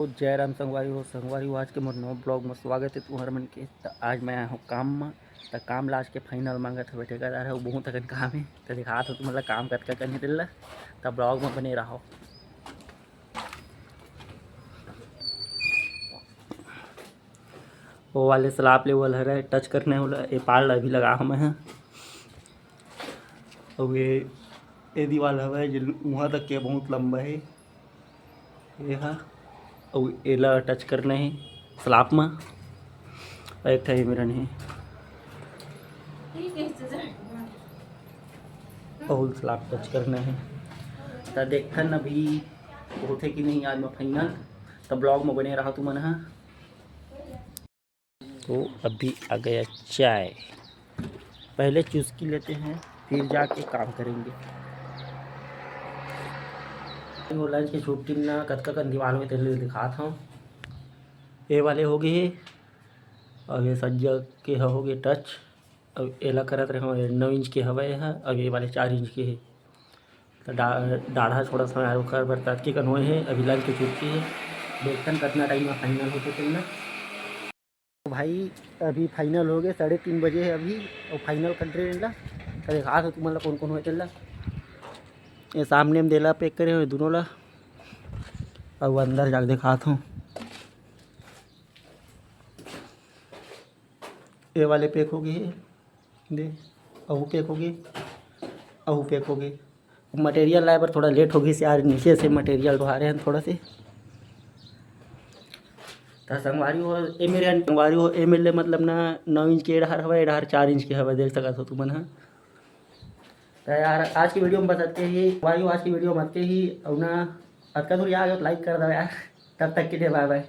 तो जयराम संगवारी हो आज के मोर नवा ब्लॉग में स्वागत है तुम्हारे मन के। तो आज मैं आया हूँ काम में। तो काम ला आज के फाइनल मांगत है ठेकेदार है वो बहुत अगन काम है। तो दिखा तो तुम्हारा काम कतका करने दिल। तब ब्लॉग में बने रहो। वो वाले सलाब लेवल है टच करने वाला ये पाल अभी लगा हम है। और ये दीवार है जो वहाँ तक के बहुत लंबा है ये है। और एला टच करना है स्लाब में एक था मेरा नहीं और स्लाब टच करना है। तो देखन अभी होते कि नहीं आज में फाइनल। तो ब्लॉग में बने रहा तुम मन। तो अभी आ गया चाय। पहले चुस्की लेते हैं फिर जाके काम करेंगे। वो लंच की छुट्टी ना कतका कन दीवार में तेल दिखा था ये वाले हो गए। और ये सज्जा के हो गए टच। अब एला करत रहे 9 इंच के हवा है। अब ये वाले 4 इंच के है। तो डाढ़ा थोड़ा सा ओखर बरसात के कन्वे है। अभी लंच की छुट्टी है। देखते कितना टाइम में फाइनल होते थे ना। तो भाई अभी फाइनल हो गए 3:30 बजे है अभी। और फाइनल कर रहे ला। तो देखा तो तुम्हारा कौन कौन हो चल ये सामने में देला पैक करे हुए दोनों ला। और अंदर जाके दिखा हूँ ये वाले पैक हो गए दे। अहू पैक हो गए अहू पैक हो गए। मटेरियल लाए पर थोड़ा लेट हो गई से यार नीचे से मटेरियल उठा रहे हैं थोड़ा से। तो संगवारी हो ए मेरे संगवारी हो ए मेरे मतलब ना 9 इंच के एडहर हवा एडहर 4 इंच के हवा देख सकत हो तुमन हा। तो यार आज की वीडियो में बताते ही संगवारी हो आज की वीडियो में आते ही और ना अतका दूर यार लाइक कर दो यार। तब तक के लिए बाय बाय।